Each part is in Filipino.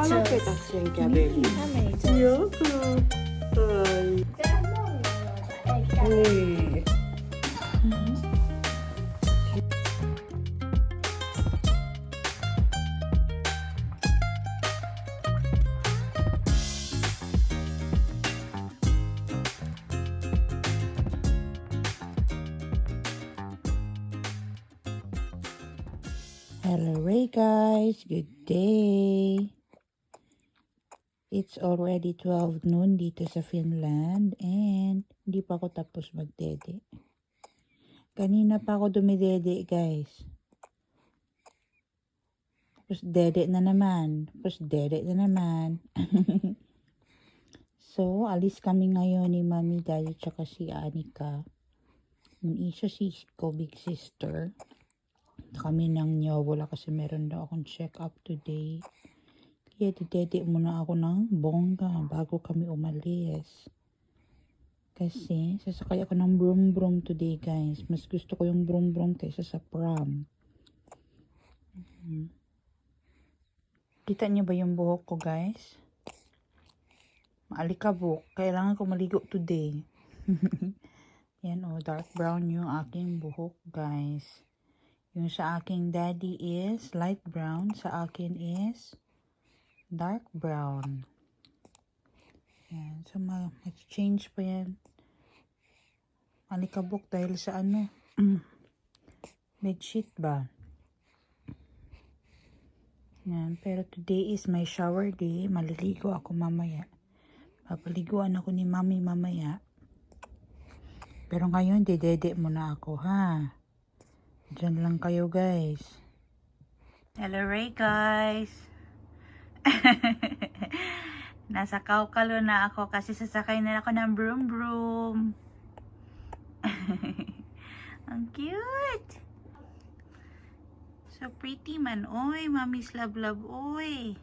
malapit ang siyang kabeli. Iya ka. Ay. Uy. Hello Ray guys, good day. It's already 12 noon dito sa Finland and hindi pa ako tapos magdede. Kanina pa ako dumidede guys. Tapos dede na naman. So, alis kami ngayon ni Mami, Daddy, tsaka si Anika. Yung isa si ko, big sister. Kami nang wala kasi meron daw akong check-up today. Kaya didede muna ako ng bongga bago kami umalis. Kasi sasakay ako ng brum-brum today guys. Mas gusto ko yung brum-brum kaysa sa pram. Kita niyo ba yung buhok ko guys? Maalikabok. Kailangan ko maligo today. Yan o, dark brown yung aking buhok guys. Yung sa aking daddy is light brown. Sa akin is dark brown. Yan. So, mag-change pa yan. Alikabok dahil sa ano? Bedsheet ba? Yan. Pero today is my shower day. Maliligo ako mamaya. Papaliguan ako ni Mami mamaya. Pero ngayon, didede muna ako ha. Diyan lang kayo guys. Hello Ray guys. Nasa Kaukalo na ako kasi sasakay na ako ng broom broom. Ang cute. So pretty man. Oy, Mommy's love love. Oy.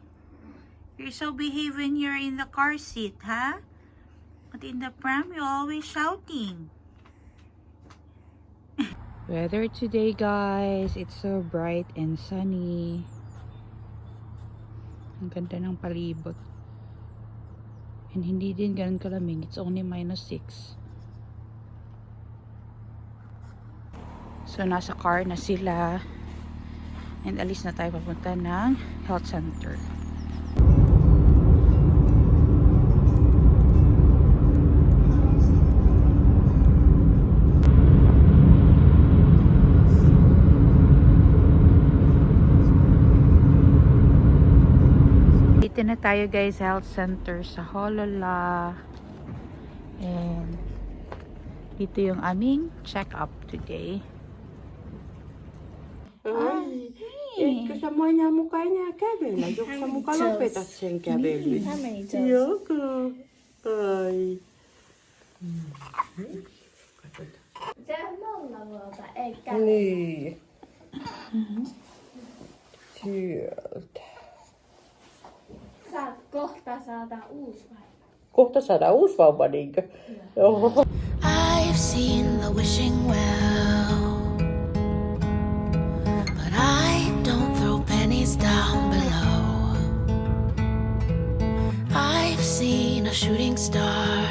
You're so behave when you're in the car seat, huh? But in the pram, you're always shouting. Weather today guys, it's so bright and sunny. Ang ganda ng palibot. And hindi din ganun kalamig, it's only -6. So nasa car na sila. And alis na tayo papunta ng health center. Dito na tayo guys, health center sa Hollola. And dito yung aming check-up today. Ay. Etkö sä moina mukaan enää kävellä? Joko sä mukaan lopetat sen kävelyn? Iya ka. Ai. Niin. Sieltä. Kohta saadaan uusi vauva. Kohta saadaan uusi vauva, niinkö? Joo. I've seen the wishing well, but I don't throw pennies down below. I've seen a shooting star,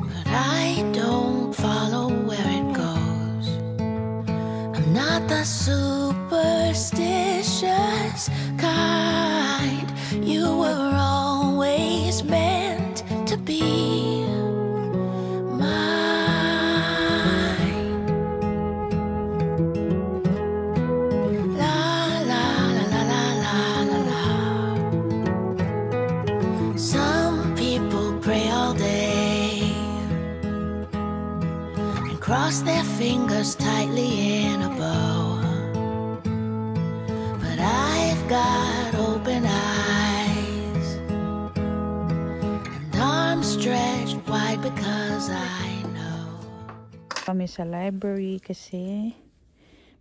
but I don't follow where it goes. I'm not the superstitious kind. You were always meant to be mine. La la la la la la la la. Some people pray all day and cross their fingers tightly in a bow. But I've got open eyes and arms stretched wide because I know. Kami sa library kasi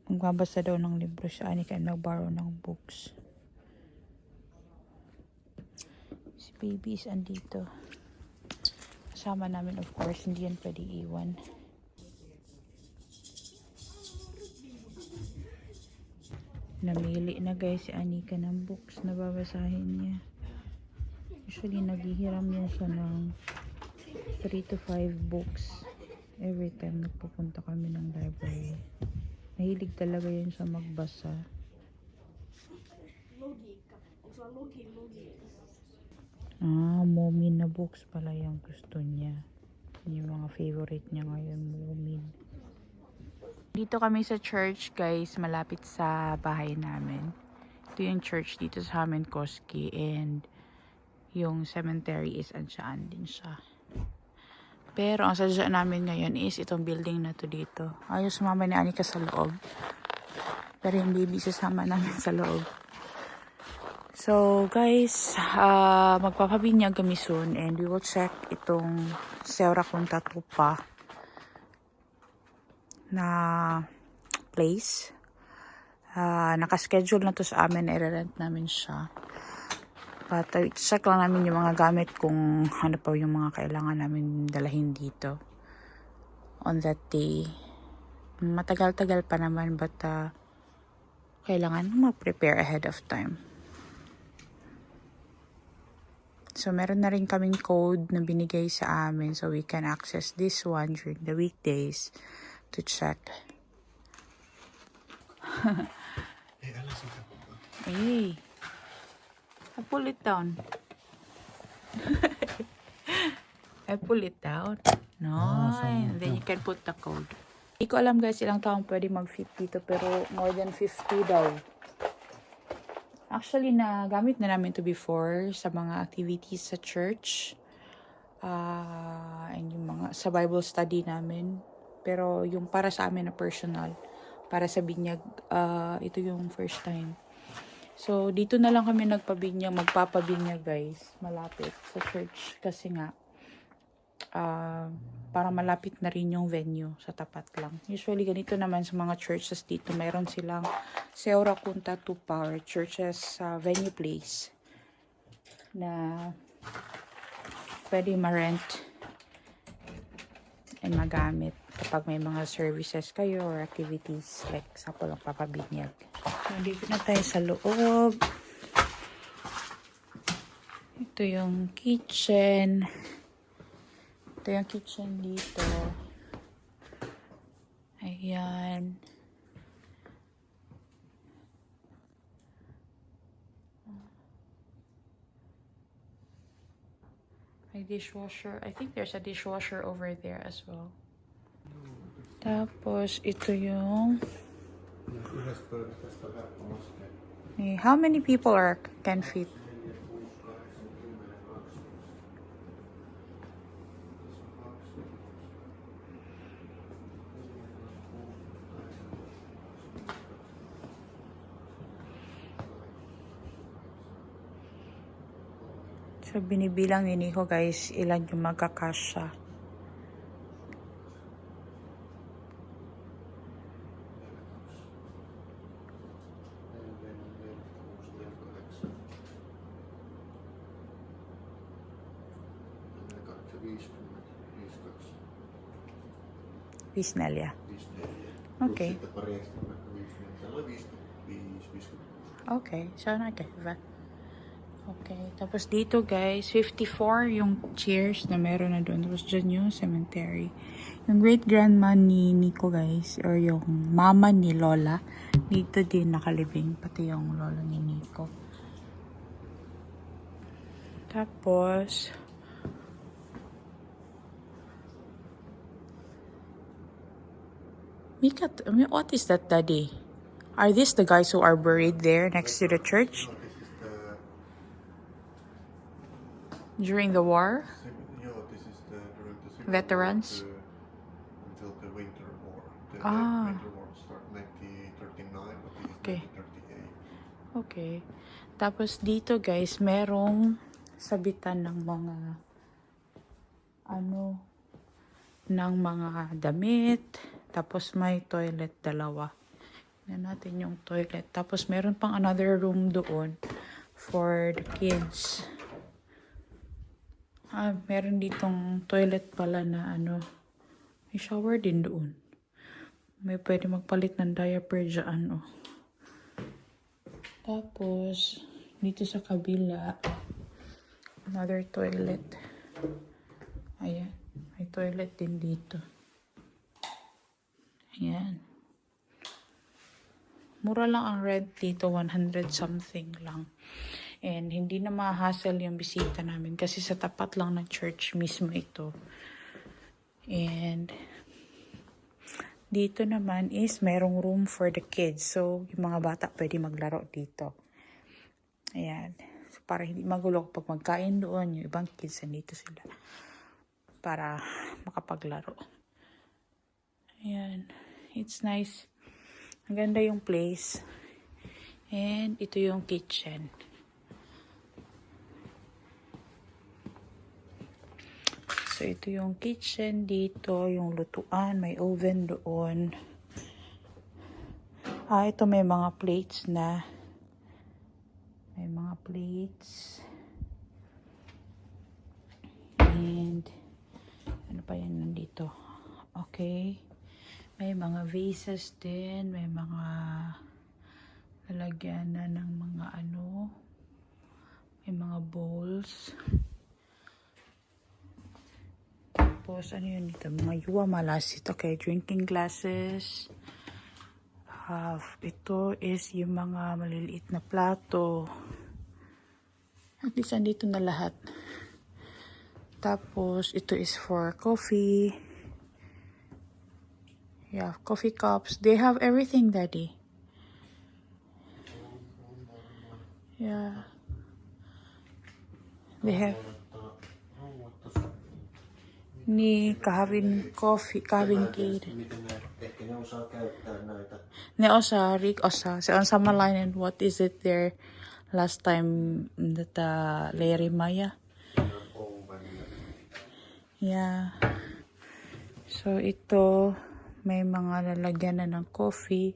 magbabasa daw ng libro siya. Anika and mag-borrow ng books. Si baby is andito. Kasama namin of course. Hindi yan pwede iwan. Namili na guys si Anika ng books na babasahin niya. Usually naghihiram yan siya ng 3 to 5 books every time nagpupunta kami ng library. Mahilig talaga yan siya magbasa. Moomin na books pala yung gusto niya. Yung mga favorite niya ngayon, Moomin. Dito kami sa church guys, malapit sa bahay namin. Ito yung church dito sa amin, Koski, and yung cemetery is ansaan din siya. Pero ang sadya namin ngayon is itong building na to dito. Ayaw sumama ni Anika sa loob. Pero yung baby sasama namin sa loob. So guys, magpapabinyag kami soon and we will check itong Seora Kunta Tupa na place. Nakaschedule na to sa amin, i-rent namin siya. But check lang namin yung mga gamit kung ano pa yung mga kailangan namin dalahin dito on that day. Matagal-tagal pa naman but kailangan ma-prepare ahead of time. So meron na rin kaming code na binigay sa amin so we can access this one during the weekdays to check. Hey, I pull it down. I pull it down. No, and then you can put the code. Hindi ko alam guys ilang taong pwede mag-fit dito pero more than 50 daw. Actually, nagamit na namin to before sa mga activities sa church. And yung mga sa Bible study namin. Pero yung para sa amin na personal, para sa binyag, ito yung first time. So, dito na lang kami magpapabinyag guys, malapit sa church. Kasi nga, para malapit na rin yung venue sa tapat lang. Usually, ganito naman sa mga churches dito, mayroon silang Seora Kunta Tupa or churches venue place na pwede ma-rent and magamit kapag may mga services kayo or activities like example ng papabinyag. So, dito na tayo sa loob. Ito yung kitchen. Ito yung kitchen dito. Ayan. May dishwasher. I think there's a dishwasher over there as well. Tapos, ito yung... How many people can fit? So, binibilang ni Nico guys, ilan yung magkakasya. Visnelia. Okay. Okay, so nagkaiba. Okay, tapos dito guys, 54 yung chairs na meron na doon. Tapos dyan yung cemetery. Yung great-grandma ni Nico guys, or yung mama ni Lola, dito din nakalibing. Pati yung lola ni Nico. Tapos, Mika, what is that, Daddy? Are these the guys who are buried there next to the church? During the war? This is during the Civil Veterans? War, until the Winter War. The Ah. Winter War started 1939, but this is Okay. 1938. Okay. Tapos dito guys, merong sabitan ng mga damit. Tapos may toilet dalawa. Tignan natin yung toilet. Tapos meron pang another room doon for the kids. Meron ditong toilet pala na may shower din doon. May pwede magpalit ng diaper dyan, oh. Tapos, dito sa kabila, another toilet. Ayan. May toilet din dito. Ayan. Mura lang ang rent dito, 100 something lang. And hindi na ma-hassle yung bisita namin kasi sa tapat lang ng church mismo ito. And dito naman is merong room for the kids. So, yung mga bata pwede maglaro dito. Ayan. So, para hindi magulo kapag magkain doon, yung ibang kids nandito sila para makapaglaro. Ayan. It's nice. Ang ganda yung place. And ito yung kitchen. So, ito yung kitchen dito, yung lutuan, may oven doon. Ito may mga plates na. May mga plates. And, ano pa yan nandito? Okay. May mga vases din, may mga lalagyanan ng mga ano, may mga bowls. Tapos, ano yun dito? Mga yuwa malasit. Okay, drinking glasses. Ito is yung mga maliliit na plato. At least, andito na lahat. Tapos, ito is for coffee. Yeah, coffee cups. They have everything, Daddy. Yeah. They have ni kahvin coffee, kahvin tea. Miten ne, ehkä ne osaa käyttää näitä. Ne osaa, Rick osaa. Se on samanlainen, what is it there last time, tätä leirimaja. Yeah. So, ito, may mga lalagyan na ng coffee.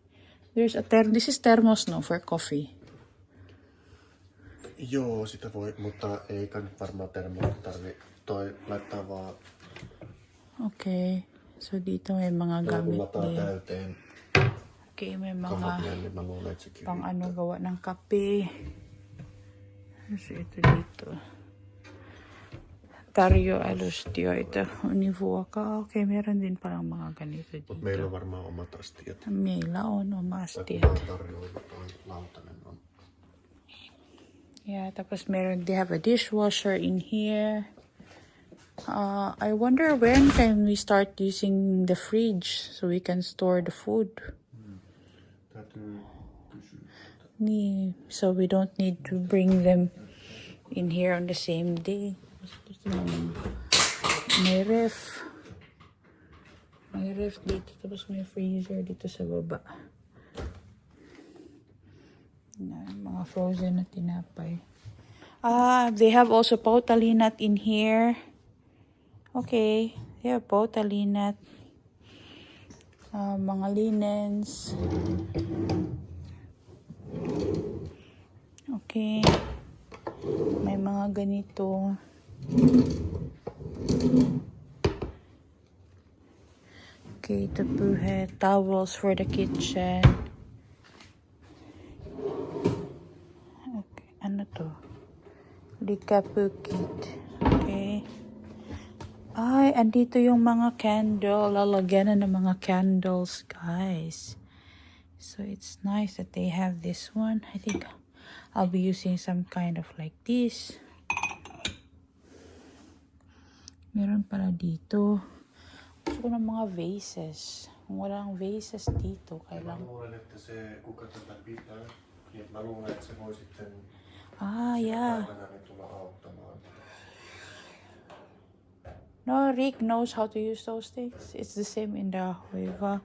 There's a this is thermos, no, for coffee. Joo, sitä voi, mutta ei nyt varmaan termosta tarvi. Toi laittaa vaan Okay. So, dito may mga gamit lataa din. täyteen. Okay, may Kahvia, mga niin mä luulen, että sekin pang ano gawa ng kape. So, ito dito. Tarjo Alustio, ito. Univuoka. Okay, meron din palang mga ganito dito. Mut meillä on varmaan omat astiat. Meillä on oma Tai astiat. kukaan tarjoaa, toi lautanen on. Yeah, tapos meron, they have a dishwasher in here. I wonder when can we start using the fridge so we can store the food. Täytyy kysyä. Niin, so we don't need to bring them in here on the same day. May ref. May ref dito, tapos may freezer dito sa baba. Mga frozen na tinapay. They have also pautalinat in here. Okay, they have pautalinat. Mga linens. Okay. May mga ganito. Okay, tapuhe. Towels for the kitchen. Okay, ano to? Likapukit. Okay. Ay, andito yung mga candle. Lalagyan na ng mga candles, guys. So, it's nice that they have this one. I think I'll be using some kind of like this. Meron pala dito. Gusto ko ng mga vases. Kung walang vases dito, Mä kailangan. luulen, että se, kuka tätä pitää, niin mä luulen, että se voi sitten Yeah. päivänä niin tulla auttamaan. No, Rick knows how to use those things. It's the same in the Hoiva.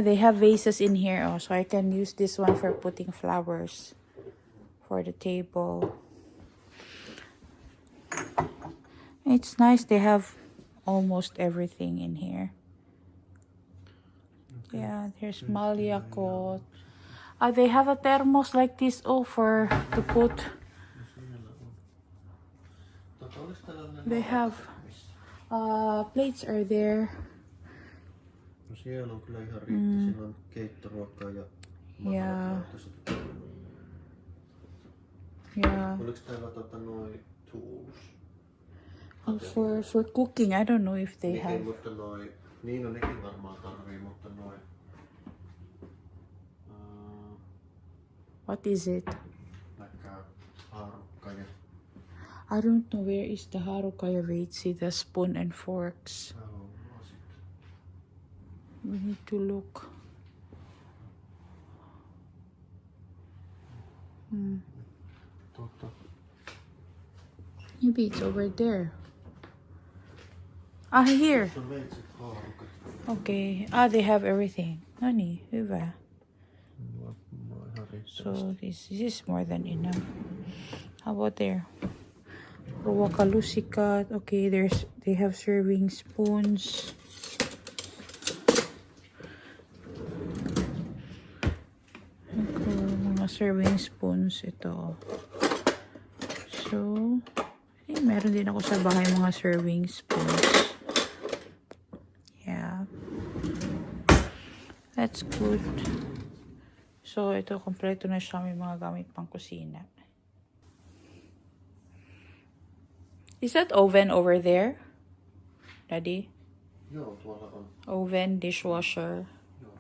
They have vases in here. Oh, so I can use this one for putting flowers for the table. It's nice. They have almost everything in here. Yeah, there's Malyakot. They have a thermos like this, for to put. They have plates are there. No siellä on kyllä ihan riitti. Siinä on keittoruokaa ja Yeah. makuutusta. Yeah. Oliko täällä noi tools? Oh, for cooking, I don't know if they Niin, have. mutta niin no nekin varmaan tarvii, mutta What is it? vaikka haarukka ja I don't know where is the haruka ja veitsi, the spoon and forks. We need to look. Maybe it's over there. Ah, here. on veitset haarukat. Okay. Ah, they have everything. No niin, hyvä. Mulla ihan riittää. So this is more than enough. How about there? Ruwakalusikat. Okay, they have serving spoons. Okay, mga serving spoons ito. So, meron din ako sa bahay mga serving spoons. Yeah. That's good. So, ito, kompleto na siya. May mga gamit pang kusina. Is that oven over there? Daddy? Joo, tuolla on. Oven, dishwasher. Joo.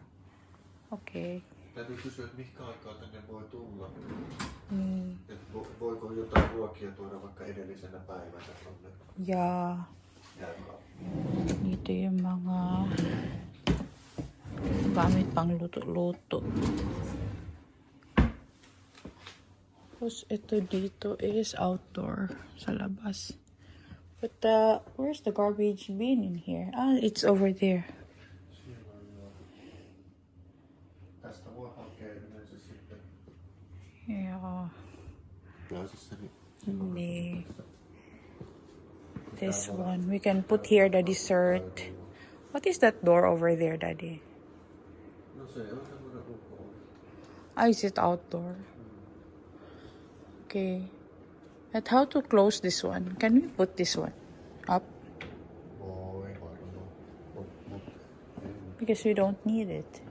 Okay. Täytyy kysyä, että mihinkä aikaa tänne voi tulla. Mm. Että voiko jotain ruokia tuoda vaikka edellisenä päivänä tonne Yeah. jääkaappiin. Dito yung mga gamit pang luto-luto. Tapos ito dito is outdoor sa labas. But where's the garbage bin in here? Ah, it's over there. Siellä on joo. Tästä voi hakea yleensä sitten. Yeah. Pääsessäni. Nee. This one. We can put here the dessert. What is that door over there, Daddy? No se on semmoinen ulko. Ah, is it outdoor? Okay. But how to close this one? Can we put this one up? Voi varmaan. Mut Because we don't need it.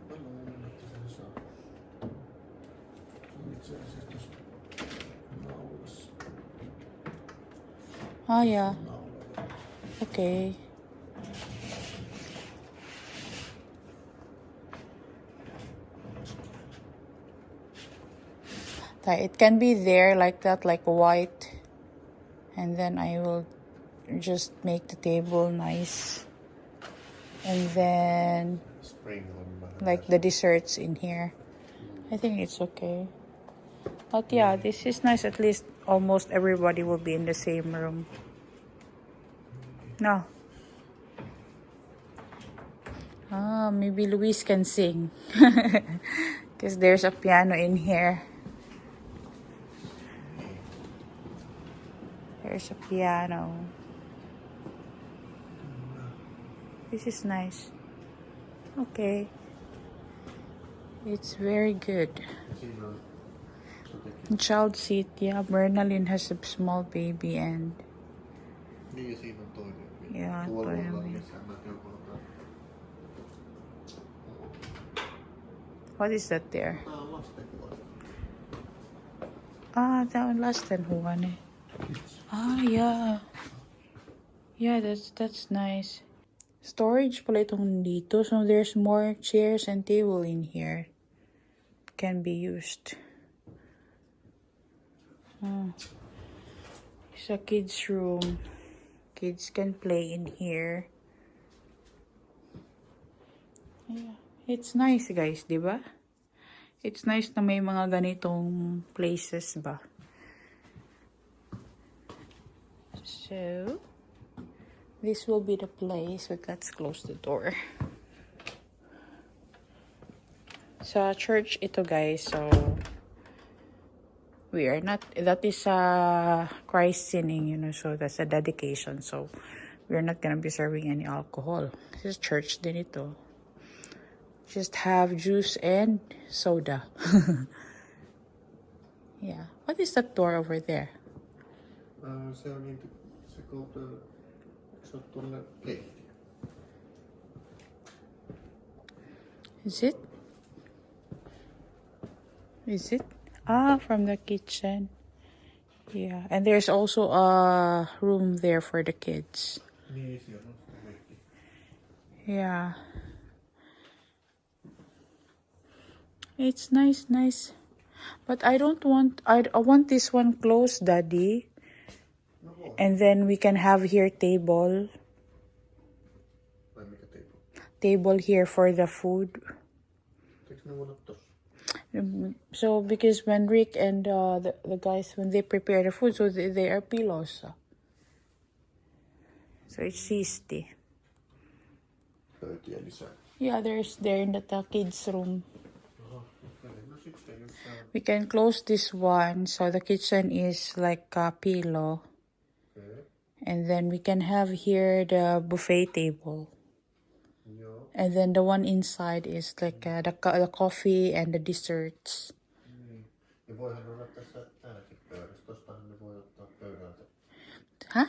mä luulen, että sen saa. Se on itse asiassa tossa naulassa. Ah, yeah. Naula. Okay. It can be there like that, like white. And then I will just make the table nice. And then Spring on vähän. like the desserts in here. I think it's okay. But yeah, this is nice. At least almost everybody will be in the same room. No. Ah, maybe Luis can sing. Because there's a piano in here. There's a piano. This is nice. Okay. It's very good. Siinä on jotenkin. Child seat, yeah. Bernalyn has a small baby and Niin ja siinä on toinen. Yeah, Tuolla toinen. on missä mä joku otan. what is that there? Tää on lastenhuone. Ah, that one lastenhuone. Ah, yeah. Yeah, that's nice. Storage pala itong dito. So there's more chairs and table in here. Can be used. It's a kids room. Kids can play in here. Yeah. It's nice, guys, di ba? It's nice na may mga ganitong places ba? So, this will be the place, but let's close the door. Sa church ito, guys, so we are not, that is Christ sinning, so that's a dedication, so we're not gonna be serving any alcohol. This is church din ito. Just have juice and soda. Yeah. What is that door over there? Se on niin, se kohtaa, se on tuonne lehti. Is it? Is it? Ah, from the kitchen. Yeah, and there's also a room there for the kids. Niin, siellä on sitä leikkiä. Yeah. It's nice. But I don't want, I want this one closed, Daddy. And then we can have here table. Vai mikä teipo? Table here for the food. Eikö ne voida tossa? So because when Rick and the guys, when they prepare the food, so they are pillows. So it's tasty. Pöytiä lisää. Yeah, they're in the kids' room. Okei, no sitten jos sä... We can close this one, so the kitchen is like a pillow. Okei. And then we can have here the buffet table. Joo. And then the one inside is like the coffee and the desserts. Niin. Ja voihan olla tässä täälläkin pöydässä. Tostahan ne voi ottaa pöydältä. Huh?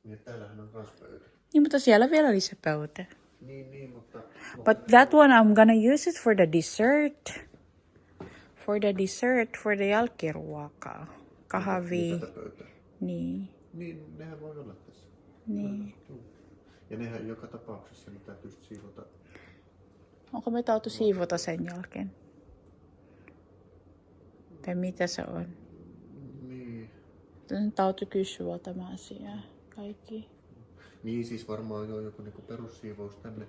Niin, täällähän on kans pöytä. Niin, mutta siellä vielä oli se pöytä. Niin, mutta... But that one, I'm gonna use it for the dessert. For the jälkiruokaa. Kahvi. Tätä pöytää. Niin. Niin, nehän voi olla tässä. Niin. Ja nehän joka tapauksessa ne täytyy siivota. Onko me tautu siivota sen jälkeen? Tai mitä se on? Niin. On tautu kysyä tämä asia. Kaikki. Niin, siis varmaan jo joku niinku perussiivous tänne.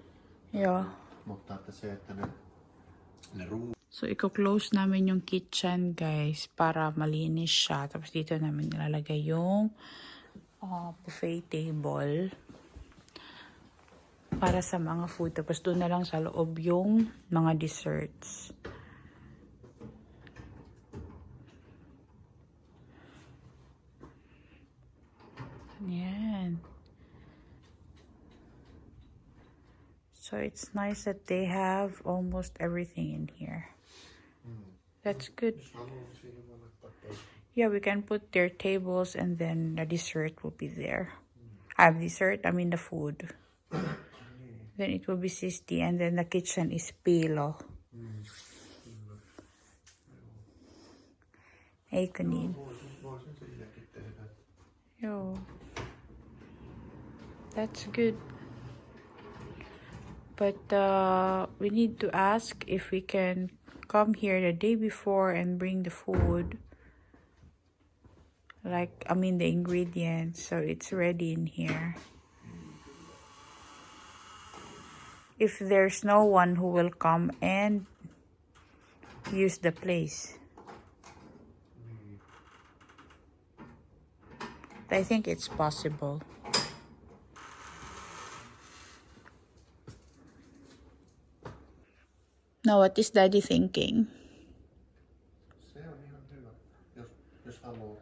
Joo. Mutta että se, että ne So, i-close namin yung kitchen, guys, para malinis siya. Tapos dito namin nilalagay yung buffet table para sa mga food. Tapos doon na lang sa loob yung mga desserts. Yan. So, it's nice that they have almost everything in here. That's good. Yeah, we can put their tables and then the dessert will be there. I mean the food. Then it will be Sisti and then the kitchen is Pilo. Eikö niin? Yo. That's good. But we need to ask if we can come here the day before and bring the food. The ingredients, so it's ready in here. If there's no one who will come and use the place. I think it's possible. Now, what is Daddy thinking? Se on ihan hyvä, jos haluaa.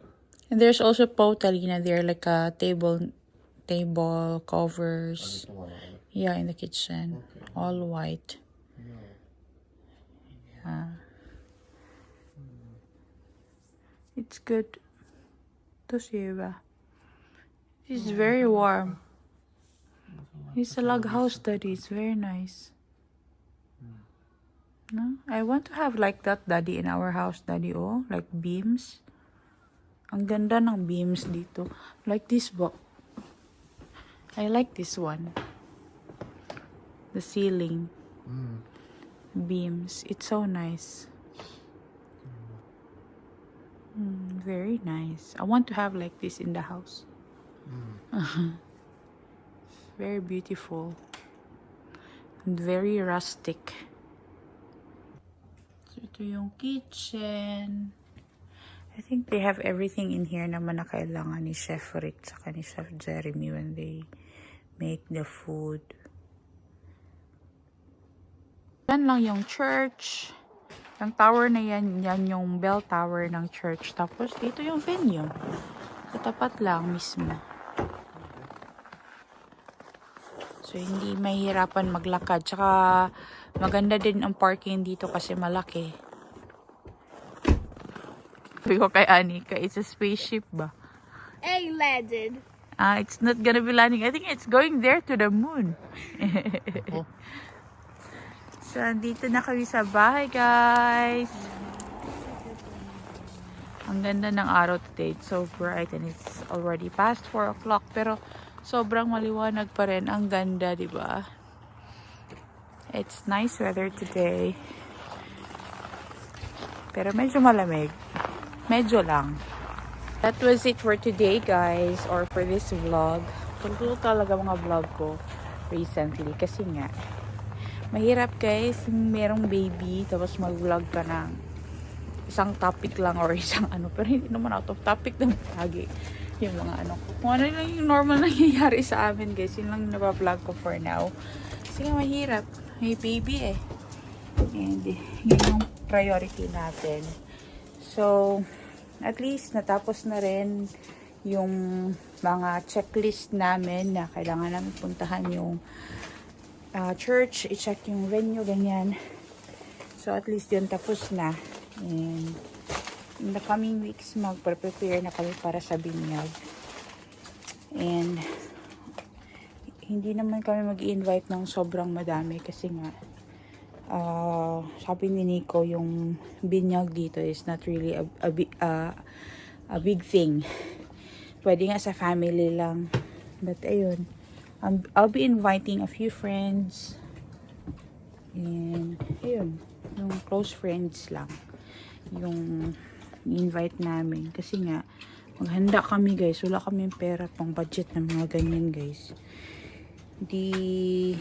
And there's also Pautalina there, like a table covers. Yeah, in the kitchen. Okay. All white. Joo. Yeah. It's good. Tosi hyvä. It's very warm. It's a log house, Daddy. It's very nice. No? I want to have like that, Daddy, in our house, Daddy. Oh, like beams. Ang ganda ng beams dito. Like this ba? I like this one. The ceiling. Beams. It's so nice. Very nice. I want to have like this in the house. Very beautiful. And very rustic. So, ito yung kitchen. I think they have everything in here naman na kailangan ni Chef Rick saka ni Chef Jeremy when they make the food. Yan lang yung church. Yung tower na yan yung bell tower ng church. Tapos dito yung venue. Katapat lang mismo. So, hindi mahirapan maglakad. Tsaka, maganda din ang parking dito kasi malaki. Sabi ko kay Anika, it's a spaceship ba? Egg landed. It's not gonna be landing. I think it's going there to the moon. So, andito na kami sa bahay, guys. Ang ganda ng araw today. It's so bright and it's already past 4 o'clock. Pero sobrang maliwanag pa rin. Ang ganda, di ba? It's nice weather today. Pero medyo malamig. Medyo lang. That was it for today, guys. Or for this vlog. Tulo talaga mga vlog ko recently. Kasi nga, mahirap guys. Merong baby. Tapos mag-vlog ka ng isang topic lang or isang ano. Pero hindi naman out of topic naman lagi. Yung mga ano. Kung ano lang yung normal nangyayari sa amin guys. Yun lang nabablog ko for now. Kasi nga mahirap. May baby eh. And yun yung priority natin. So, at least natapos na rin yung mga checklist namin na kailangan namin puntahan yung church, i-check yung venue, ganyan. So, at least yun tapos na. And in the coming weeks, magprepare na kami para sa binyag. And hindi naman kami mag-i-invite ng sobrang madami kasi nga sabi ni Nico, yung binyag dito is not really a big thing. Pwede nga sa family lang. But ayun, I'll be inviting a few friends. And ayun, yung close friends lang yung invite namin. Kasi nga, maghanda kami guys. Wala kami pera pang budget ng mga ganyan guys. Hindi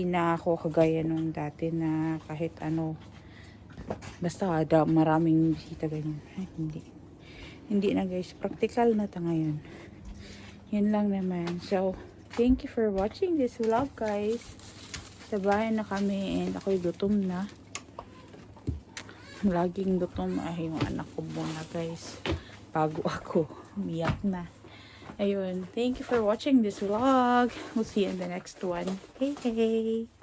na ako kagaya nung dati na kahit ano, basta maraming bisita ganyan. Hindi na guys, practical na ta ngayon. Yun lang naman. So, thank you for watching this vlog guys. Sa bahay na kami and ako'y gutom na. Laging gutom ay yung anak ko muna guys. Bago ako, umiyak na. Ayun, thank you for watching this vlog. We'll see you in the next one. Hey, hey!